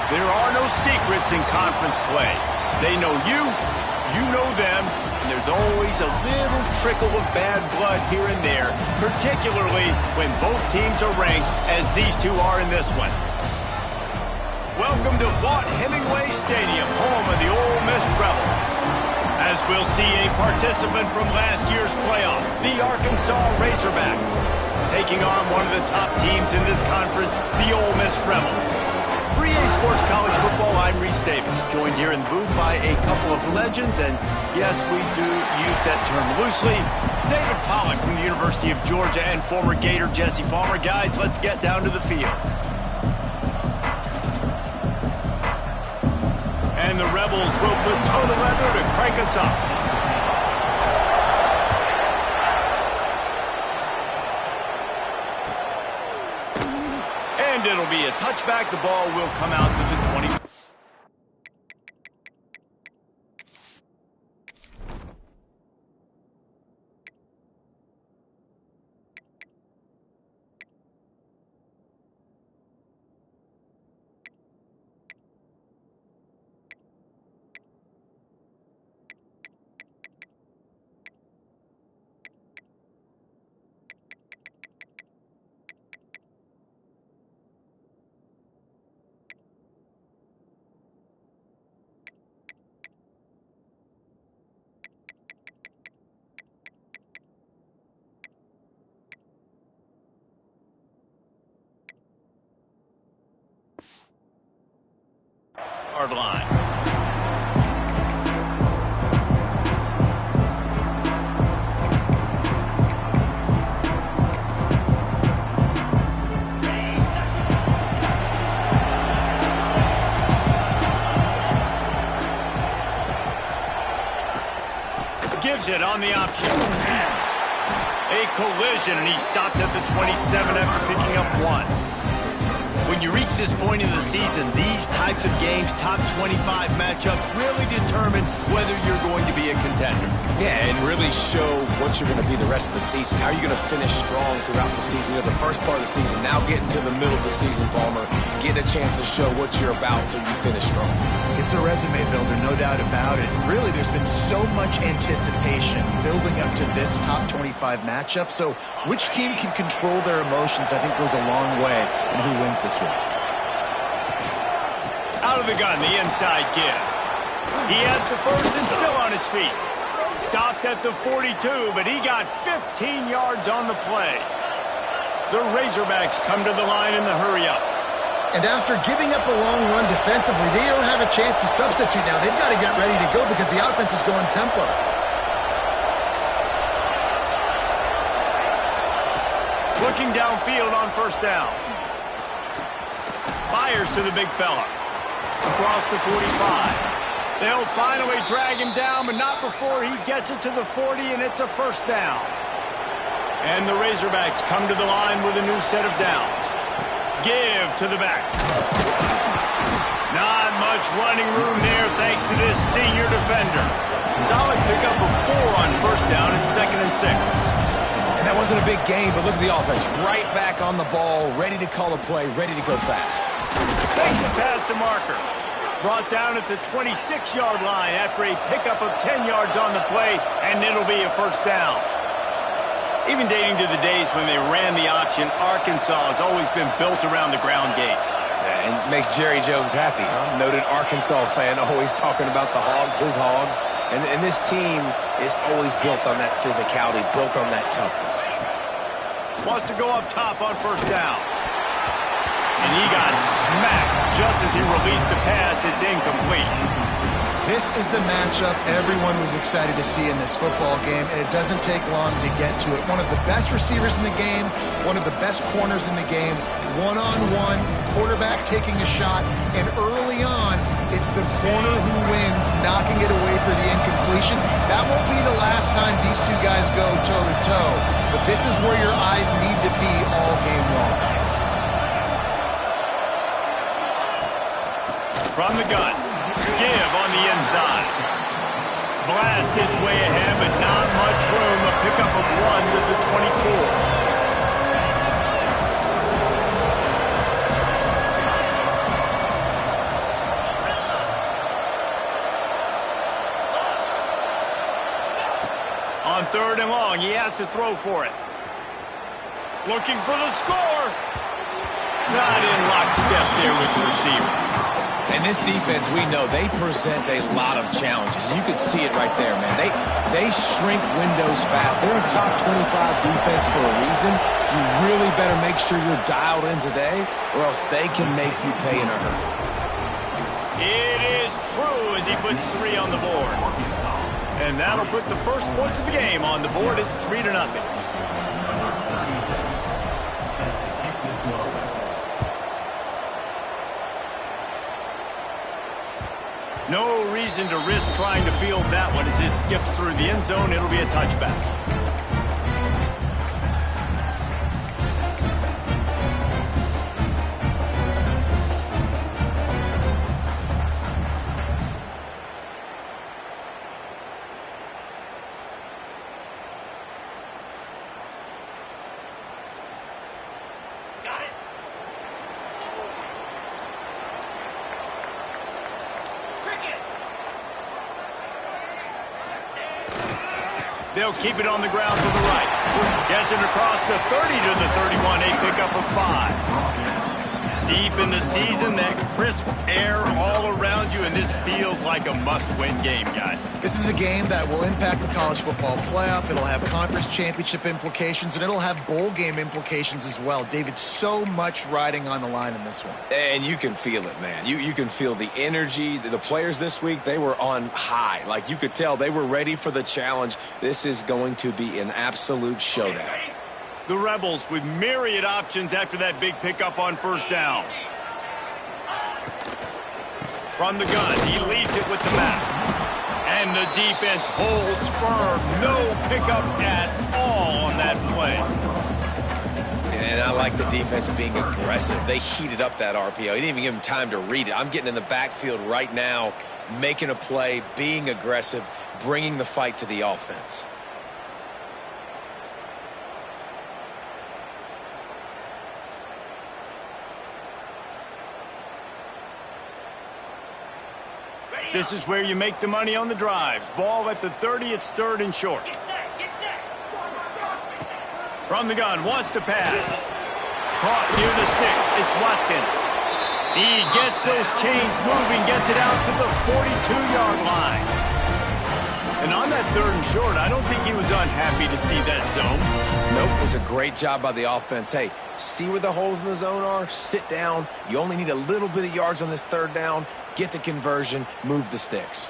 There are no secrets in conference play. They know you, you know them, and there's always a little trickle of bad blood here and there, particularly when both teams are ranked as these two are in this one. Welcome to Vaught Hemingway Stadium, home of the Ole Miss Rebels. As we'll see a participant from last year's playoff, the Arkansas Razorbacks, taking on one of the top teams in this conference, the Ole Miss Rebels. For EA Sports College Football, I'm Reese Davis, joined here in the booth by a couple of legends, and yes, we do use that term loosely. David Pollack from the University of Georgia and former Gator Jesse Palmer. Guys, let's get down to the field. And the Rebels will put toe to leather to crank us up. And it'll be a touchback. The ball will come out to the 20. Hard line. Gives it on the option. A collision, and he stopped at the 27 after picking up one. When you reach this point in the season, these types of games, top 25 matchups, really determine whether you're going to be a contender. Yeah, and really show what you're going to be the rest of the season. How are you going to finish strong throughout the season? You know, the first part of the season, now getting to the middle of the season, Palmer, getting a chance to show what you're about so you finish strong. It's a resume builder, no doubt about it. Really, there's been so much anticipation building up to this top 25 matchup. So which team can control their emotions, I think, goes a long way in who wins this one. Out of the gun, the inside give. He has the first and still on his feet. Stopped at the 42, but he got 15 yards on the play. The Razorbacks come to the line in the hurry-up. And after giving up a long run defensively, they don't have a chance to substitute now. They've got to get ready to go because the offense is going tempo. Looking downfield on first down. Fires to the big fella. Across the 45. They'll finally drag him down, but not before he gets it to the 40, and it's a first down. And the Razorbacks come to the line with a new set of downs. Give to the back. Not much running room there thanks to this senior defender. Solid pickup of 4 on first down and 2nd and 6. And that wasn't a big gain, but look at the offense. Right back on the ball, ready to call a play, ready to go fast. Takes a pass to Marker. Brought down at the 26-yard line after a pickup of 10 yards on the play, and it'll be a first down. Even dating to the days when they ran the option, Arkansas has always been built around the ground game. Yeah, and makes Jerry Jones happy, huh? Noted Arkansas fan, always talking about the Hogs, his Hogs. And this team is always built on that physicality, built on that toughness. Wants to go up top on first down. And he got smacked just as he released the pass. It's incomplete. This is the matchup everyone was excited to see in this football game, and it doesn't take long to get to it. One of the best receivers in the game, one of the best corners in the game, one-on-one, quarterback taking a shot, and early on, it's the corner who wins, knocking it away for the incompletion. That won't be the last time these two guys go toe-to-toe, but this is where your eyes need to be all game long. From the gun, give on the inside. Blast his way ahead, but not much room. A pickup of 1 to the 24. On 3rd and long, he has to throw for it. Looking for the score. Not in lockstep there with the receiver. And this defense, we know, they present a lot of challenges. You can see it right there, man. They shrink windows fast. They're a top 25 defense for a reason. You really better make sure you're dialed in today, or else they can make you pay in a hurry. It is true as he puts 3 on the board. And that'll put the first points of the game on the board. It's 3-0. No reason to risk trying to field that one as it skips through the end zone. It'll be a touchback. They'll keep it on the ground to the right. Gets it across the 30 to the 31. A pickup of 5. Deep in the season, that crisp air all around you, and this feels like a must-win game, guys. This is a game that will impact the college football playoff. It'll have conference championship implications, and it'll have bowl game implications as well. David, so much riding on the line in this one. And you can feel it, man. You can feel the energy. The players this week, they were on high. Like, you could tell they were ready for the challenge. This is going to be an absolute showdown. The Rebels with myriad options after that big pickup on 1st down. From the gun, he leads it with the back. And the defense holds firm. No pickup at all on that play. And I like the defense being aggressive. They heated up that RPO. He didn't even give him time to read it. I'm getting in the backfield right now, making a play, being aggressive, bringing the fight to the offense. This is where you make the money on the drives. Ball at the 30, it's 3rd and short. Get set. From the gun, wants to pass. Caught near the sticks, it's Watkins. He gets those chains moving, gets it out to the 42-yard line. And on that 3rd and short, I don't think he was unhappy to see that zone. Nope, it was a great job by the offense. Hey, see where the holes in the zone are? Sit down. You only need a little bit of yards on this 3rd down. Get the conversion, move the sticks.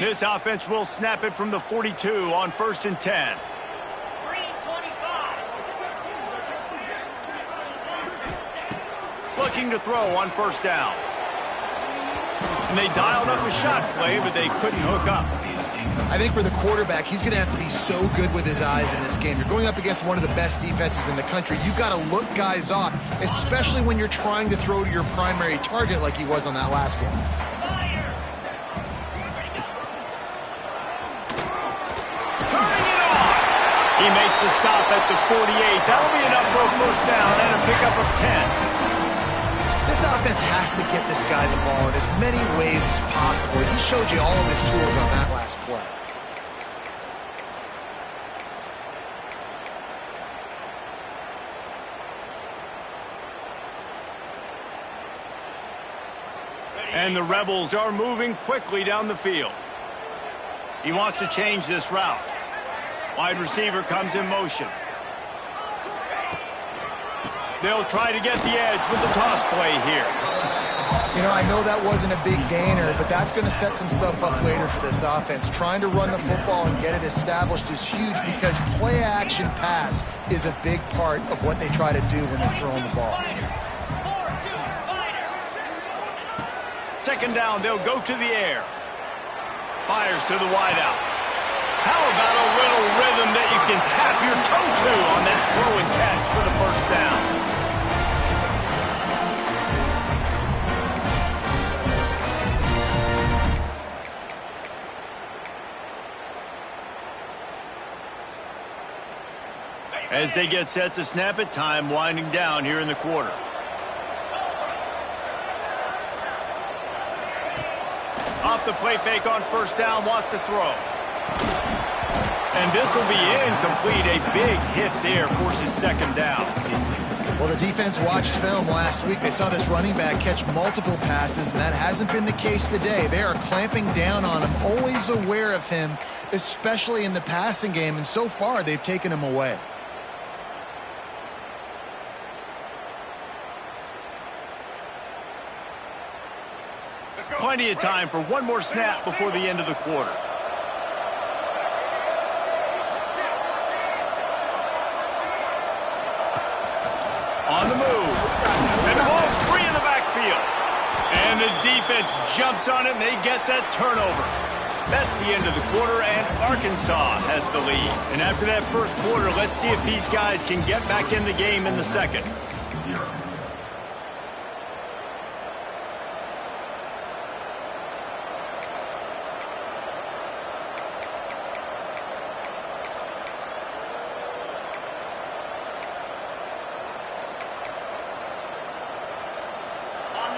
This offense will snap it from the 42 on 1st and 10. Green 25. Looking to throw on 1st down. And they dialed up a shot play, but they couldn't hook up. I think for the quarterback, he's going to have to be so good with his eyes in this game. You're going up against one of the best defenses in the country. You've got to look guys off, especially when you're trying to throw to your primary target like he was on that last game. Turning it on. He makes the stop at the 48. That'll be enough for a 1st down and a pickup of 10. This offense has to get this guy the ball in as many ways as possible. He showed you all of his tools on that last play. And the Rebels are moving quickly down the field. He wants to change this route. Wide receiver comes in motion. They'll try to get the edge with the toss play here. You know, I know that wasn't a big gainer, but that's going to set some stuff up later for this offense. Trying to run the football and get it established is huge because play-action pass is a big part of what they try to do when they're throwing the ball. 2nd down, they'll go to the air. Fires to the wideout. How about a little rhythm that you can tap your toe to on that throw and catch for the 1st down? As they get set to snap it, time winding down here in the quarter. Off the play fake on first down, wants to throw. And this will be incomplete. A big hit there, forces second down. Well, the defense watched film last week. They saw this running back catch multiple passes, and that hasn't been the case today. They are clamping down on him, always aware of him, especially in the passing game, and so far they've taken him away. Plenty of time for one more snap before the end of the quarter. On the move. And the ball's free in the backfield. And the defense jumps on it, and they get that turnover. That's the end of the quarter, and Arkansas has the lead. And after that first quarter, let's see if these guys can get back in the game in the second.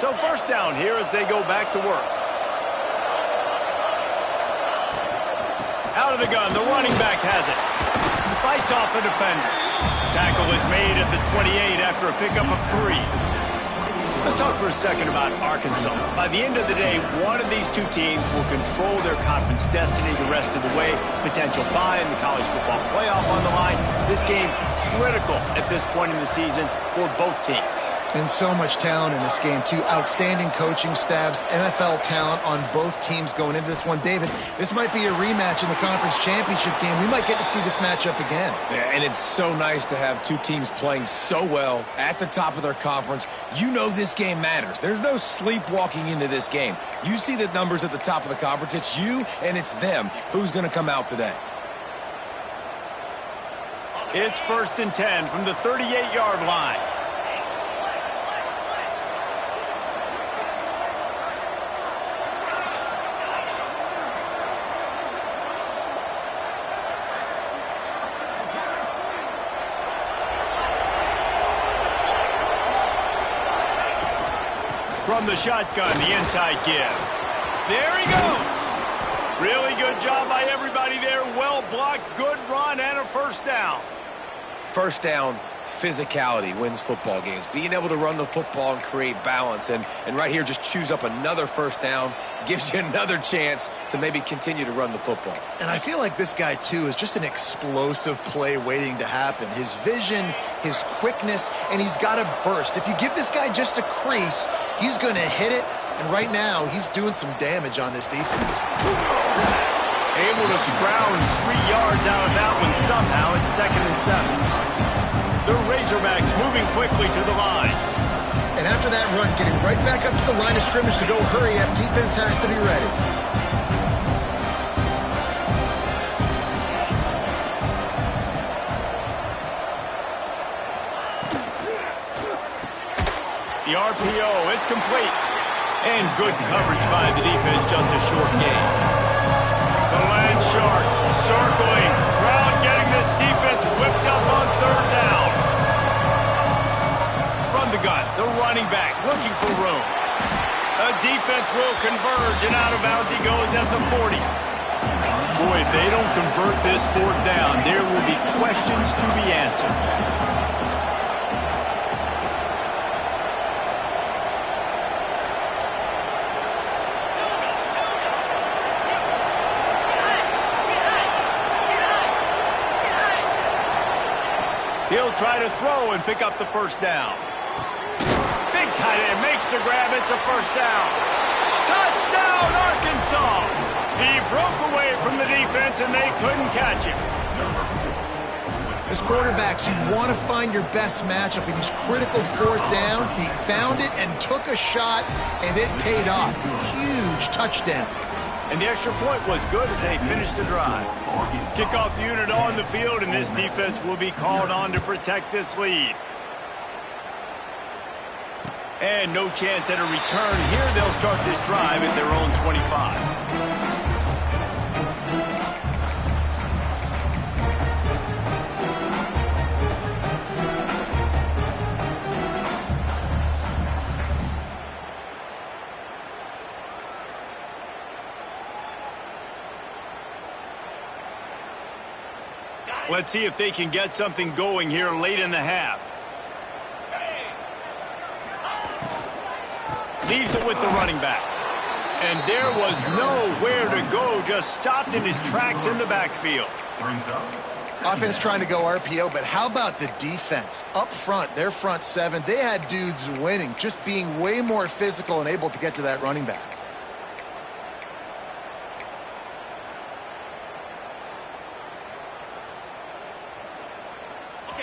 So first down here as they go back to work. Out of the gun, the running back has it. Fights off a defender. Tackle is made at the 28 after a pickup of 3. Let's talk for a second about Arkansas. By the end of the day, one of these two teams will control their conference destiny the rest of the way. Potential bye in the college football playoff on the line. This game critical at this point in the season for both teams. And so much talent in this game, too. Outstanding coaching staffs, NFL talent on both teams going into this one. David, this might be a rematch in the conference championship game. We might get to see this matchup again. Yeah, and it's so nice to have two teams playing so well at the top of their conference. You know this game matters. There's no sleepwalking into this game. You see the numbers at the top of the conference. It's you and it's them. Who's going to come out today? It's 1st and 10 from the 38-yard line. From the shotgun, the inside give. There he goes. Really good job by everybody there. Well blocked, good run, and a first down. First down, physicality wins football games. Being able to run the football and create balance. And right here, just choose up another first down. Gives you another chance to maybe continue to run the football. And I feel like this guy, too, is just an explosive play waiting to happen. His vision, his quickness, and he's got a burst. If you give this guy just a crease, he's going to hit it. And right now, he's doing some damage on this defense. Able to scrounge 3 yards out of that one somehow. It's 2nd and 7. The Razorbacks moving quickly to the line. And after that run, getting right back up to the line of scrimmage to go hurry up. Defense has to be ready. The RPO, it's complete. And good coverage by the defense, just a short gain. The Land Sharks circling. Crowd getting this defense whipped up on 3rd down. From the gun, the running back looking for room. The defense will converge, and out of bounds he goes at the 40. Boy, if they don't convert this 4th down, there will be questions to be answered. He'll try to throw and pick up the first down. Big tight end makes the grab. It's a first down. Touchdown, Arkansas! He broke away from the defense, and they couldn't catch him. As quarterbacks, you want to find your best matchup in these critical 4th downs. He found it and took a shot, and it paid off. Huge touchdown. And the extra point was good as they finished the drive. Kickoff unit on the field, and this defense will be called on to protect this lead. And no chance at a return here. They'll start this drive at their own 25. Let's see if they can get something going here late in the half. Leaves it with the running back. And there was nowhere to go, just stopped in his tracks in the backfield. Offense trying to go RPO, but how about the defense? Up front, their front seven, they had dudes winning, just being way more physical and able to get to that running back.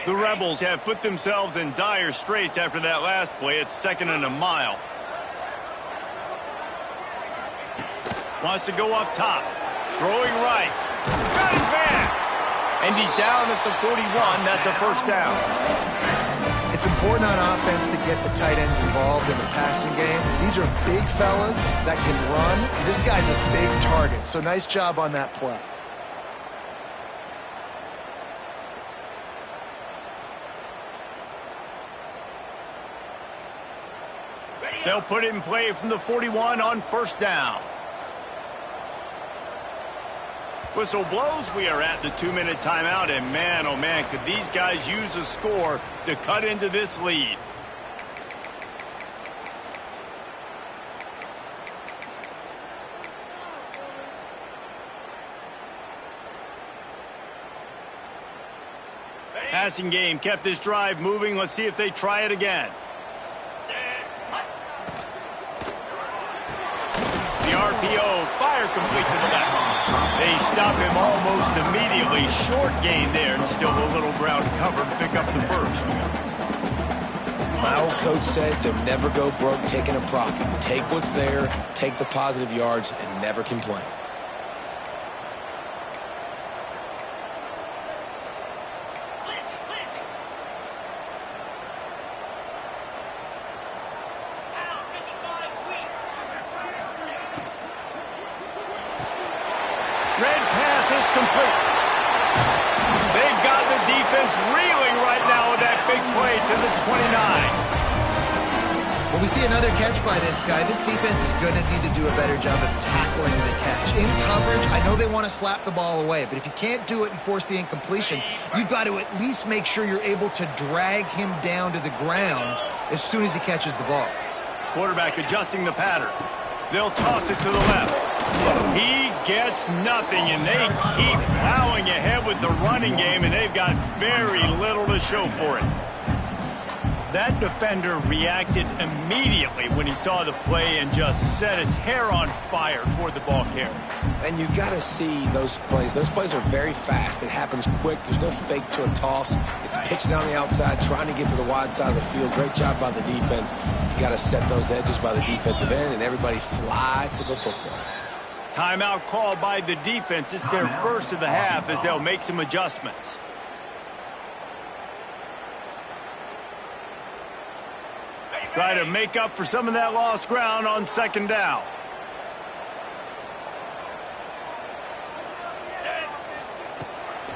The Rebels have put themselves in dire straits after that last play. It's 2nd and a mile. Wants to go up top. Throwing right. Got his man. And he's down at the 41. That's a first down. It's important on offense to get the tight ends involved in the passing game. These are big fellas that can run. This guy's a big target, so nice job on that play. They'll put it in play from the 41 on first down. Whistle blows. We are at the 2-minute timeout, and man, oh man, could these guys use a score to cut into this lead. Passing game kept this drive moving. Let's see if they try it again. The RPO, fire complete to the left. They stop him almost immediately. Short gain there, and still a little ground cover to pick up the first. My old coach said you'll never go broke taking a profit. Take what's there, take the positive yards, and never complain. Red pass, it's complete. They've got the defense reeling right now with that big play to the 29. When we see another catch by this guy, this defense is going to need to do a better job of tackling the catch. In coverage, I know they want to slap the ball away, but if you can't do it and force the incompletion, you've got to at least make sure you're able to drag him down to the ground as soon as he catches the ball. Quarterback adjusting the pattern. They'll toss it to the left. He gets nothing, and they keep plowing ahead with the running game, and they've got very little to show for it. That defender reacted immediately when he saw the play and just set his hair on fire toward the ball carrier. And you got to see those plays. Those plays are very fast. It happens quick. There's no fake to a toss. It's pitching on the outside, trying to get to the wide side of the field. Great job by the defense. You got to set those edges by the defensive end, and everybody fly to the football. Timeout called by the defense. It's their first of the half as they'll make some adjustments. Try to make up for some of that lost ground on second down.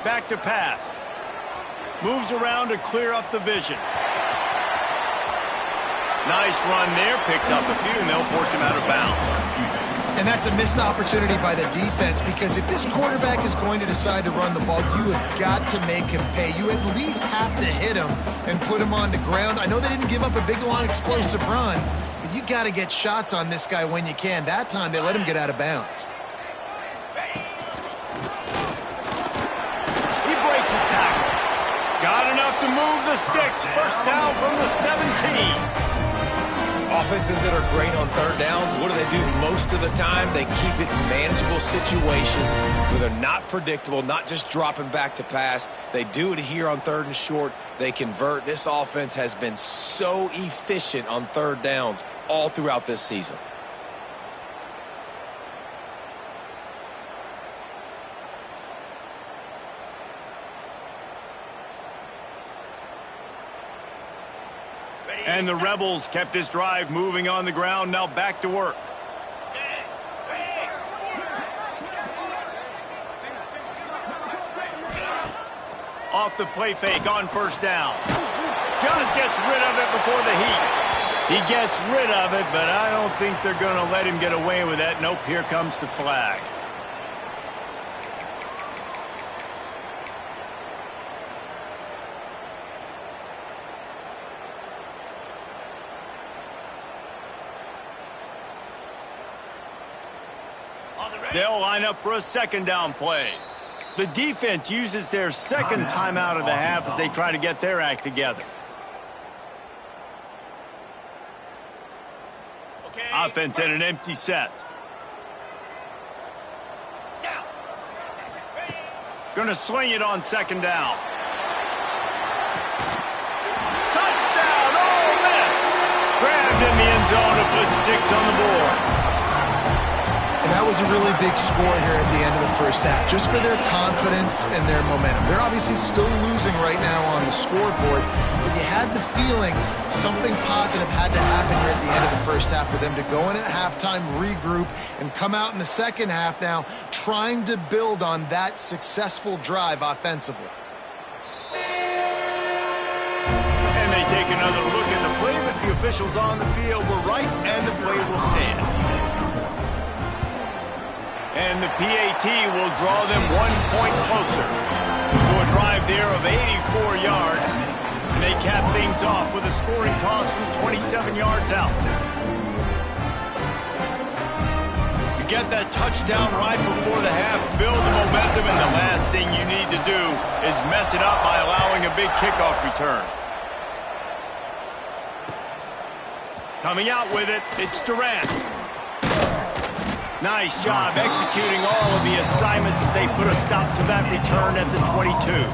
Back to pass. Moves around to clear up the vision. Nice run there. Picks up a few, and they'll force him out of bounds. And that's a missed opportunity by the defense, because if this quarterback is going to decide to run the ball, you have got to make him pay. You at least have to hit him and put him on the ground. I know they didn't give up a big, long, explosive run, but you got to get shots on this guy when you can. That time, they let him get out of bounds. He breaks a tackle. Got enough to move the sticks. First down from the 17. Offenses that are great on third downs, what do? Most of the time, they keep it in manageable situations where they're not predictable, not just dropping back to pass. They do it here on third and short. They convert. This offense has been so efficient on third downs all throughout this season. And the Rebels kept this drive moving on the ground. Now back to work. Off the play fake on first down. Just gets rid of it before the heat. He gets rid of it, but I don't think they're going to let him get away with that. Nope, here comes the flag. They'll line up for a second down play. The defense uses their second timeout of the half as they try to get their act together. Offense in an empty set. Gonna swing it on second down. Touchdown! Oh, miss! Grabbed in the end zone to put 6 on the board. And that was a really big score here at the end of the first half, just for their confidence and their momentum. They're obviously still losing right now on the scoreboard, but you had the feeling something positive had to happen here at the end of the first half for them to go in at halftime, regroup, and come out in the second half now trying to build on that successful drive offensively. And they take another look at the play, but the officials on the field were right, and the play will stand. And the PAT will draw them 1 point closer to a drive there of 84 yards. And they cap things off with a scoring toss from 27 yards out. You get that touchdown right before the half, build the momentum, and the last thing you need to do is mess it up by allowing a big kickoff return. Coming out with it, it's Durant. Nice job executing all of the assignments as they put a stop to that return at the 22.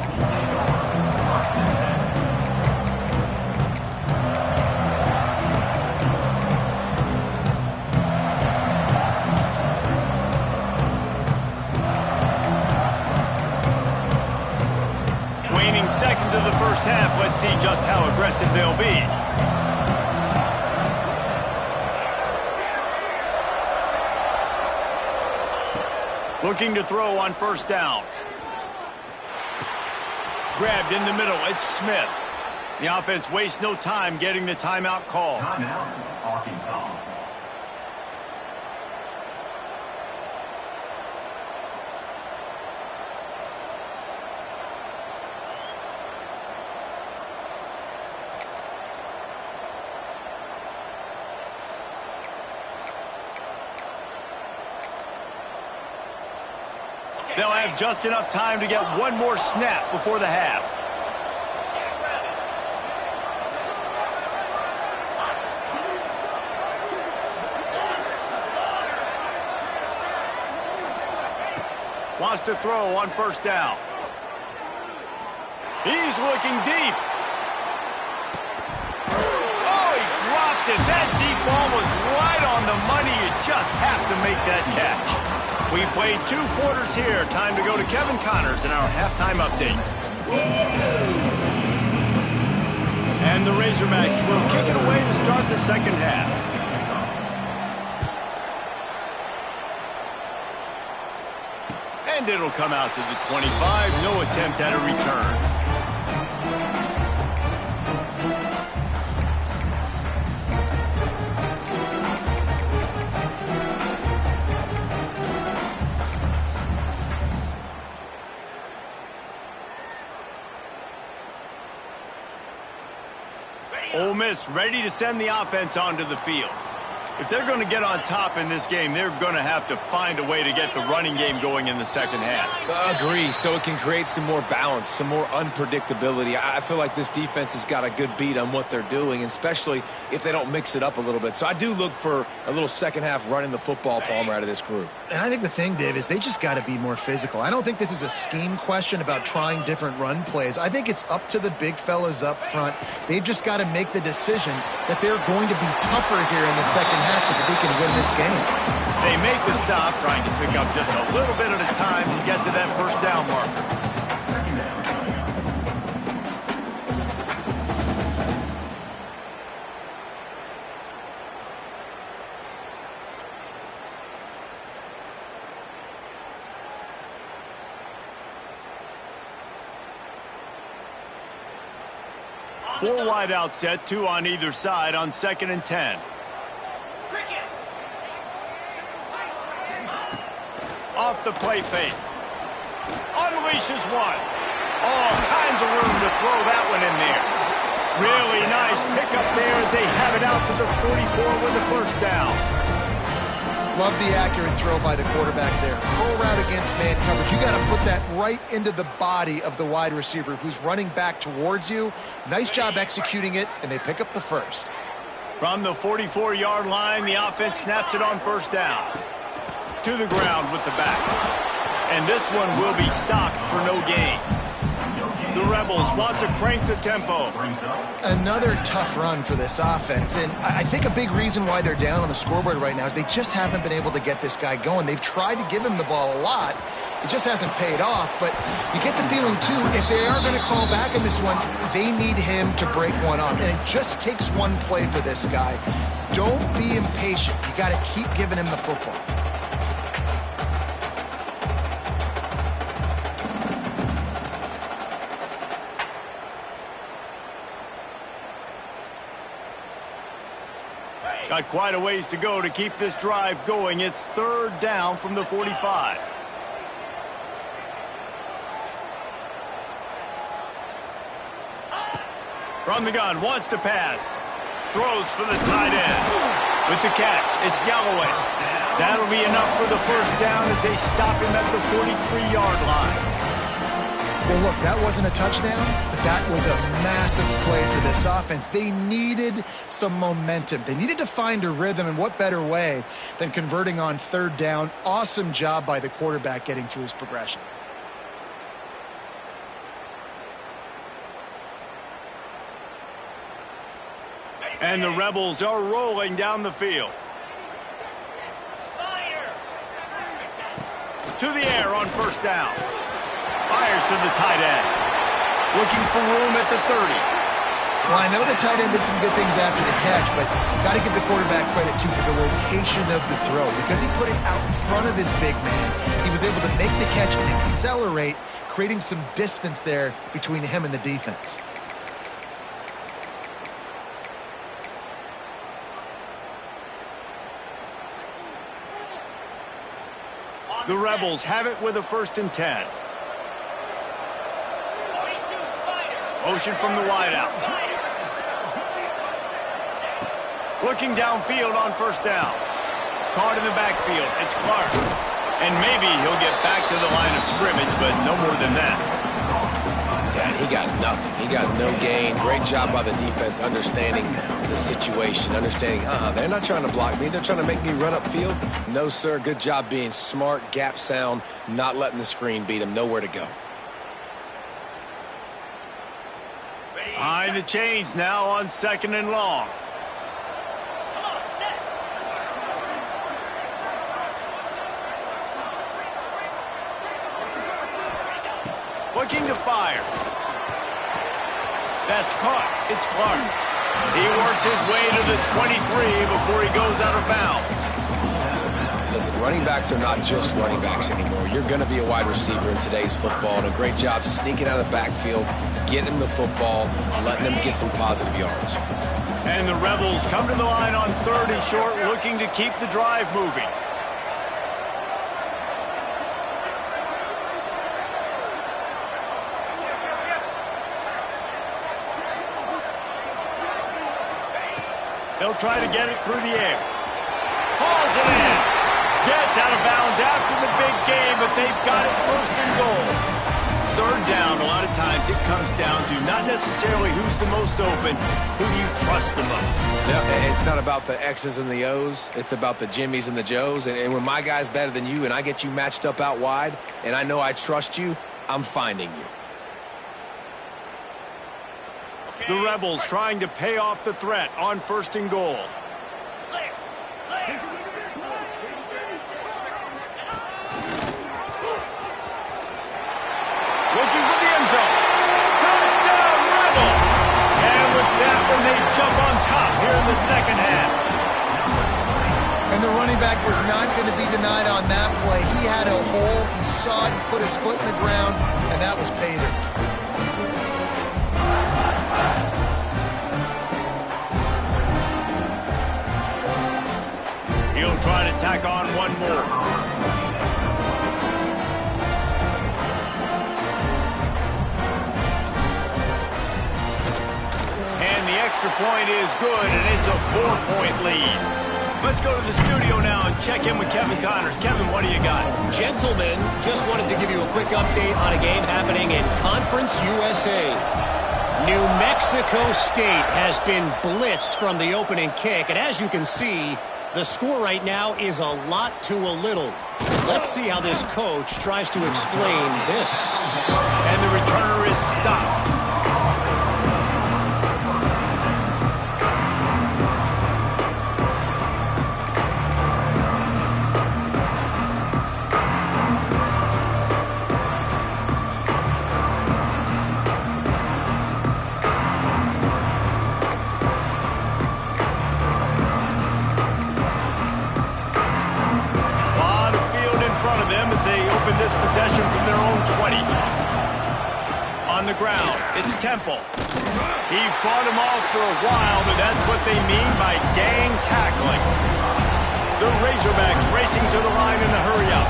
Waning seconds of the first half, let's see just how aggressive they'll be. Looking to throw on first down. Grabbed in the middle, it's Smith. The offense wastes no time getting the timeout call. Timeout, Arkansas. They'll have just enough time to get one more snap before the half. Wants to throw on first down. He's looking deep. Oh, he dropped it. That deep ball was right on the money. You just have to make that catch. We played 2 quarters here. Time to go to Kevin Connors in our halftime update. And the Razorbacks will kick it away to start the second half. And it'll come out to the 25. No attempt at a return. Ole Miss ready to send the offense onto the field. If they're going to get on top in this game, they're going to have to find a way to get the running game going in the second half. Agree, so it can create some more balance, some more unpredictability. I feel like this defense has got a good beat on what they're doing, especially if they don't mix it up a little bit. So I do look for a little second half running the football, Palmer, out of this group. And I think the thing, Dave, is they just got to be more physical. I don't think this is a scheme question about trying different run plays. I think it's up to the big fellas up front. They've just got to make the decision that they're going to be tougher here in the second half so that they can win this game. They make the stop, trying to pick up just a little bit at a time to get to that first down marker. Four wide out set, 2 on either side on 2nd and 10. Off the play fake. Unleashes one. All kinds of room to throw that one in there. Really nice pickup there as they have it out to the 44 with the first down. Love the accurate throw by the quarterback there. Curl route against man coverage. You got to put that right into the body of the wide receiver who's running back towards you. Nice job executing it, and they pick up the first. From the 44-yard line, the offense snaps it on first down. To the ground with the back. And this one will be stopped for no gain. The Rebels want to crank the tempo. Another tough run for this offense, and I think a big reason why they're down on the scoreboard right now is they just haven't been able to get this guy going. They've tried to give him the ball a lot. It just hasn't paid off, but you get the feeling, too, if they are going to crawl back in this one, they need him to break one off, and it just takes one play for this guy. Don't be impatient. You got to keep giving him the football. Got quite a ways to go to keep this drive going. It's third down from the 45. From the gun, wants to pass. Throws for the tight end. With the catch, it's Galloway. That'll be enough for the first down as they stop him at the 43-yard line. Well, look, that wasn't a touchdown, but that was a massive play for this offense. They needed some momentum. They needed to find a rhythm, and what better way than converting on third down. Awesome job by the quarterback getting through his progression. And the Rebels are rolling down the field. To the air on first down. Fires to the tight end. Looking for room at the 30. Well, I know the tight end did some good things after the catch, but got to give the quarterback credit, too, for the location of the throw. Because he put it out in front of his big man, he was able to make the catch and accelerate, creating some distance there between him and the defense. The Rebels have it with a 1st and 10. Motion from the wideout. Looking downfield on first down. Caught in the backfield. It's Clark. And maybe he'll get back to the line of scrimmage, but no more than that. Dad, he got nothing. He got no gain. Great job by the defense understanding the situation, understanding, they're not trying to block me. They're trying to make me run upfield. No, sir. Good job being smart, gap sound, not letting the screen beat him. Nowhere to go. Behind the chains now on 2nd and long. Looking to fire. That's caught. It's Clark. He works his way to the 23 before he goes out of bounds. Listen, running backs are not just running backs anymore. You're going to be a wide receiver in today's football, and a great job sneaking out of the backfield, getting him the football, letting him get some positive yards. And the Rebels come to the line on 3rd and short, looking to keep the drive moving. They'll try to get it through the air. Hauls it in. Gets out of bounds after the big game, but they've got it 1st and goal. 3rd down, a lot of times it comes down to not necessarily who's the most open, who do you trust the most. Yeah, it's not about the X's and the O's. It's about the Jimmys and the Joes. And when my guy's better than you and I get you matched up out wide and I know I trust you, I'm finding you. The Rebels trying to pay off the threat on 1st and goal. Looking for the end zone. Touchdown, Rebels! And with that one, they jump on top here in the 2nd half. And the running back was not going to be denied on that play. He had a hole. He saw it. He put his foot in the ground, and that was pay dirt. He'll try to tack on one more. And the extra point is good, and it's a 4-point lead. Let's go to the studio now and check in with Kevin Connors. Kevin, what do you got? Gentlemen, just wanted to give you a quick update on a game happening in Conference USA. New Mexico State has been blitzed from the opening kick, and as you can see, the score right now is a lot to a little. Let's see how this coach tries to explain this. And the returner is stopped. This possession from their own 20. On the ground, it's Temple. He fought him off for a while, but that's what they mean by gang tackling. The Razorbacks racing to the line in a hurry-up.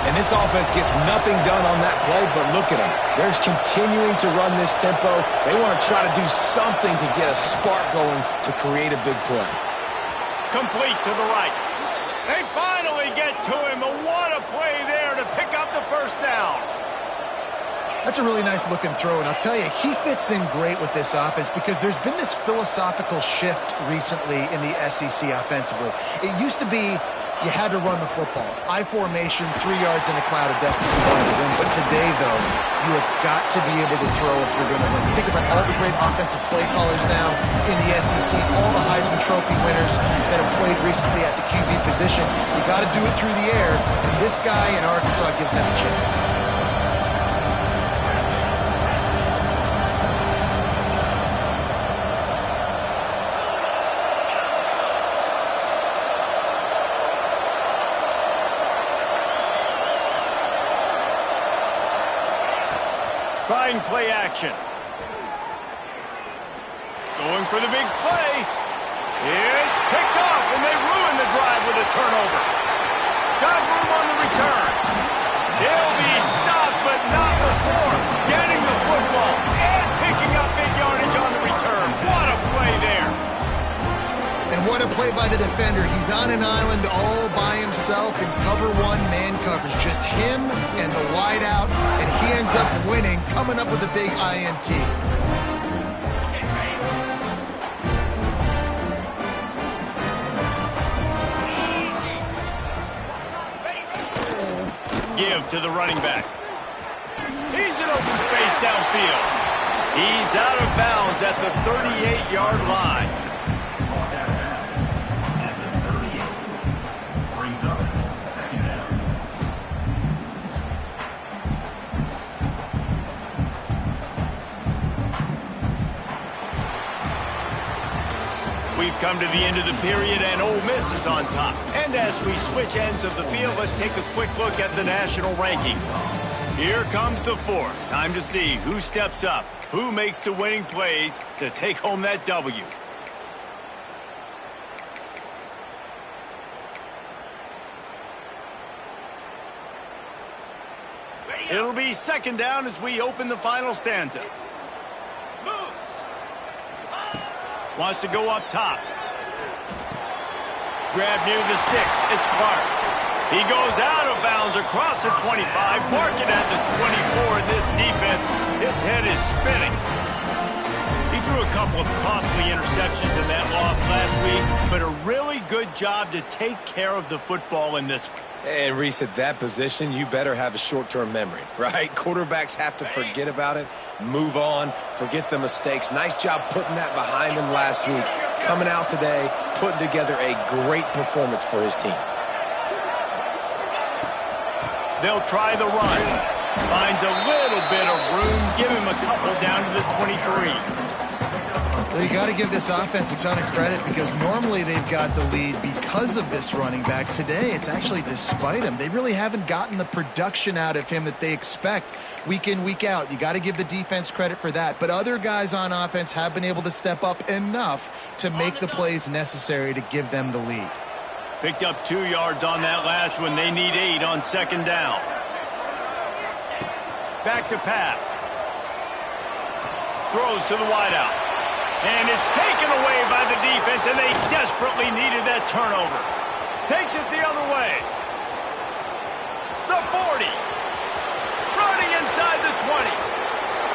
And this offense gets nothing done on that play, but look at them. They're continuing to run this tempo. They want to try to do something to get a spark going to create a big play. Complete to the right. They finally get to him, but what a play there to pick up the first down. That's a really nice looking throw, and I'll tell you, he fits in great with this offense because there's been this philosophical shift recently in the SEC offensively. It used to be you had to run the football. I formation, 3 yards in a cloud of dust if you wanted to win. But today, though, you have got to be able to throw if you're going to win. Think about all the great offensive play callers now in the SEC, all the Heisman Trophy winners that have played recently at the QB position. You got to do it through the air, and this guy in Arkansas gives them a chance. Trying play action. Going for the big play. It's picked off, and they ruin the drive with a turnover. Got room on the return. He'll be stopped, but not before getting the football and picking up big yardage on the return. What a play there. And what a play by the defender. He's on an island all by himself in cover one man coverage. Just him and the wide out, and he ends up winning, coming up with a big INT. Give to the running back. He's in open space downfield. He's out of bounds at the 38-yard line. We've come to the end of the period, and Ole Miss is on top. And as we switch ends of the field, let's take a quick look at the national rankings. Here comes the fourth. Time to see who steps up, who makes the winning plays to take home that W. It'll be second down as we open the final stanza. Wants to go up top. Grab near the sticks. It's Clark. He goes out of bounds across the 25, marking at the 24. And this defense, its head is spinning. He threw a couple of costly interceptions in that loss last week, but a really good job to take care of the football in this one. And Reese, at that position, you better have a short-term memory, right? Quarterbacks have to forget about it, move on, forget the mistakes. Nice job putting that behind him last week. Coming out today, putting together a great performance for his team. They'll try the run. Finds a little bit of room. Give him a couple down to the 23. Well, you got to give this offense a ton of credit because normally they've got the lead because of this running back. Today, it's actually despite him. They really haven't gotten the production out of him that they expect week in, week out. You got to give the defense credit for that. But other guys on offense have been able to step up enough to make the plays necessary to give them the lead. Picked up 2 yards on that last one. They need 8 on second down. Back to pass. Throws to the wideout. And it's taken away by the defense, and they desperately needed that turnover. Takes it the other way. The 40. Running inside the 20.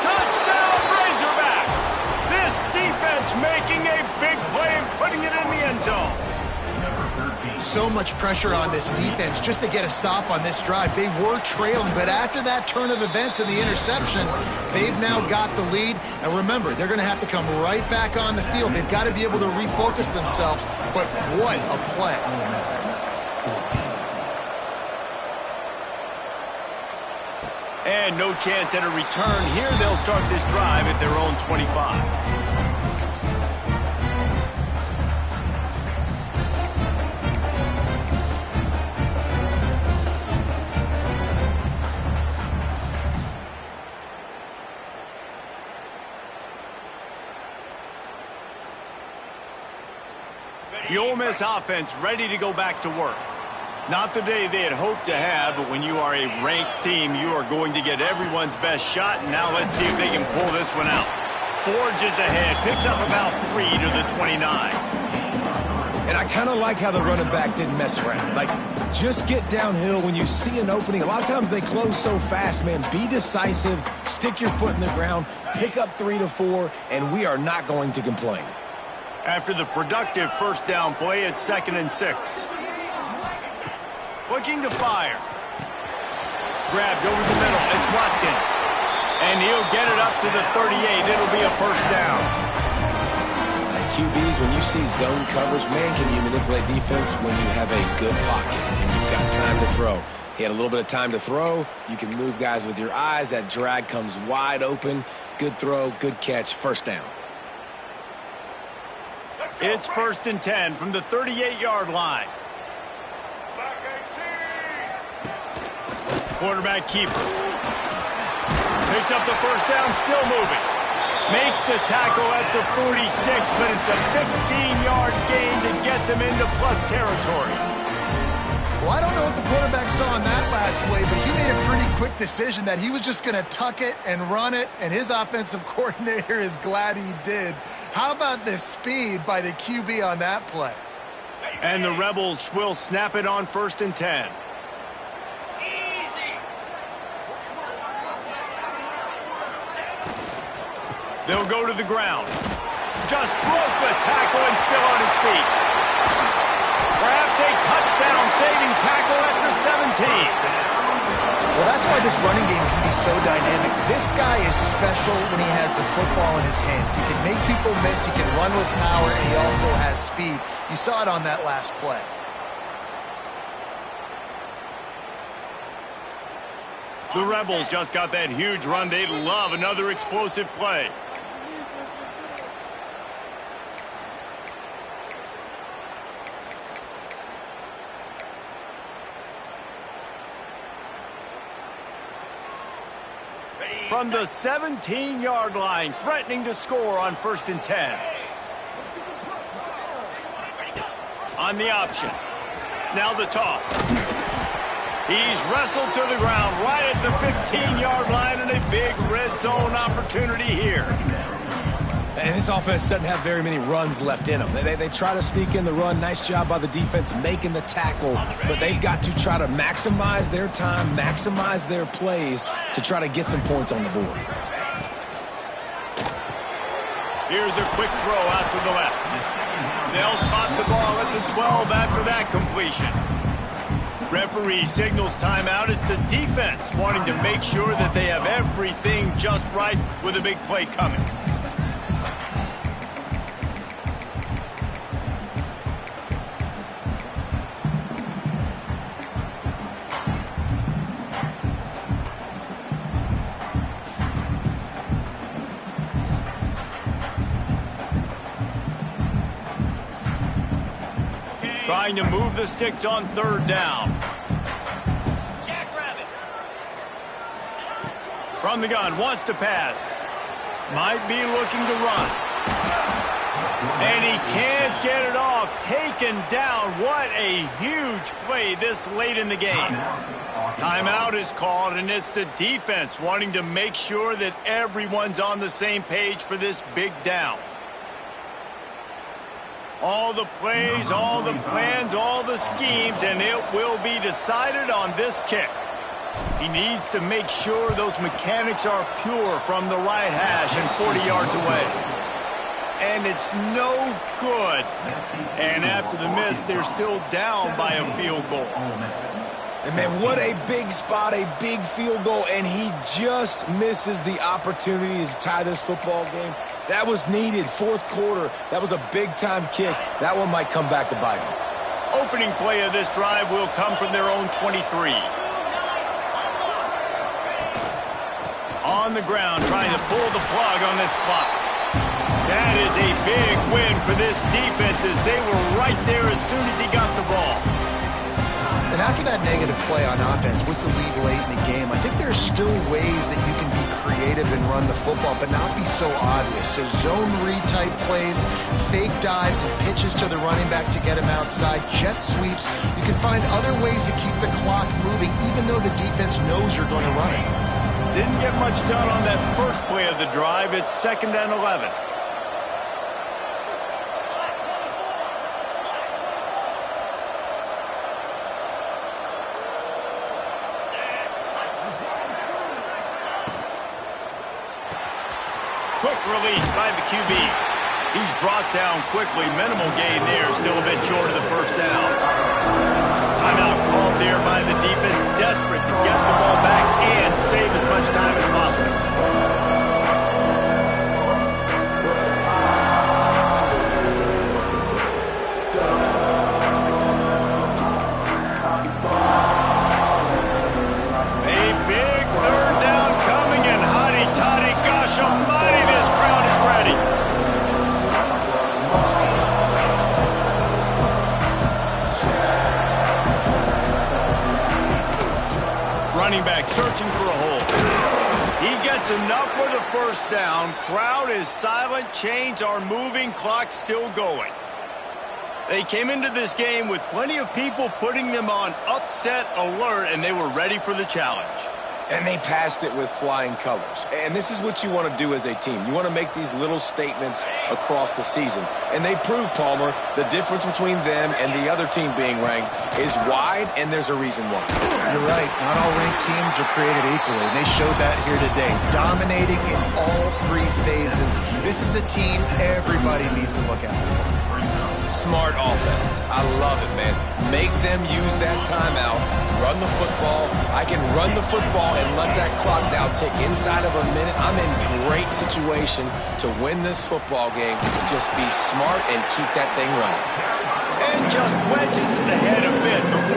Touchdown, Razorbacks. This defense making a big play and putting it in the end zone. So much pressure on this defense just to get a stop on this drive. They were trailing, but after that turn of events and the interception, they've now got the lead. And remember, they're going to have to come right back on the field. They've got to be able to refocus themselves. But what a play. And no chance at a return here. They'll start this drive at their own 25. The Ole Miss offense ready to go back to work. Not the day they had hoped to have, but when you are a ranked team, you are going to get everyone's best shot. And now let's see if they can pull this one out. Forges ahead, picks up about 3 to the 29. And I kind of like how the running back didn't mess around. Like, just get downhill when you see an opening. A lot of times they close so fast, man. Be decisive, stick your foot in the ground, pick up 3 to 4, and we are not going to complain. After the productive first down play, it's 2nd and 6. Looking to fire. Grabbed over the middle. It's Watkins. And he'll get it up to the 38. It'll be a first down. QBs, when you see zone coverage, man, can you manipulate defense when you have a good pocket and you've got time to throw. He had a little bit of time to throw. You can move guys with your eyes. That drag comes wide open. Good throw, good catch, first down. It's 1st and 10 from the 38-yard line. Quarterback keeper. Picks up the first down, still moving. Makes the tackle at the 46, but it's a 15-yard gain to get them into plus territory. Well, I don't know what the quarterback saw on that last play, but he made a pretty quick decision that he was just going to tuck it and run it, and his offensive coordinator is glad he did. How about the speed by the QB on that play? And the Rebels will snap it on 1st and 10. They'll go to the ground. Just broke the tackle and still on his feet. Perhaps a touchdown-saving tackle at the 17. Well, that's why this running game can be so dynamic. This guy is special when he has the football in his hands. He can make people miss, he can run with power, and he also has speed. You saw it on that last play. The Rebels just got that huge run. They'd love another explosive play. From the 17-yard line, threatening to score on 1st and 10. On the option. Now the toss. He's wrestled to the ground right at the 15-yard line, and a big red zone opportunity here. And this offense doesn't have very many runs left in them. They try to sneak in the run. Nice job by the defense making the tackle. But they've got to try to maximize their time, maximize their plays to try to get some points on the board. Here's a quick throw out to the left. They'll spot the ball at the 12 after that completion. Referee signals timeout. It's the defense wanting to make sure that they have everything just right with a big play coming. Trying to move the sticks on 3rd down. From the gun, wants to pass. Might be looking to run. And he can't get it off. Taken down. What a huge play this late in the game. Timeout is called, and it's the defense wanting to make sure that everyone's on the same page for this big down. All the plays, all the plans, all the schemes, and it will be decided on this kick. He needs to make sure those mechanics are pure from the right hash and 40 yards away. And it's no good. And after the miss, they're still down by a field goal. And, man, what a big spot, a big field goal, and he just misses the opportunity to tie this football game. That was needed, fourth quarter. That was a big-time kick. That one might come back to bite him. Opening play of this drive will come from their own 23. On the ground, trying to pull the plug on this clock. That is a big win for this defense as they were right there as soon as he got the ball. And after that negative play on offense with the lead late in the game, I think there's still ways that you can be creative and run the football, but not be so obvious. So zone read type plays, fake dives and pitches to the running back to get him outside, jet sweeps. You can find other ways to keep the clock moving even though the defense knows you're going to run it. Didn't get much done on that first play of the drive. It's 2nd and 11. Quick release by the QB. He's brought down quickly. Minimal gain there. Still a bit short of the first down. Timeout called there by the defense. Desperate to get the ball back and save as much time as possible. A big 3rd down coming, and hotty toddy, gosh almighty, this crowd is ready. Running back searching for a hole. He gets enough for the first down. Crowd is silent. Chains are moving. Clock still going. They came into this game with plenty of people putting them on upset alert, and they were ready for the challenge. And they passed it with flying colors. And this is what you want to do as a team. You want to make these little statements across the season. And they proved, Palmer, the difference between them and the other team being ranked is wide, and there's a reason why. You're right. Not all ranked teams are created equally, and they showed that here today. Dominating in all 3 phases. This is a team everybody needs to look out for. Smart offense. I love it, man. Make them use that timeout. Run the football. I can run the football and let that clock now tick inside of a minute. I'm in great situation to win this football game. Just be smart and keep that thing running. And just wedges it ahead a bit before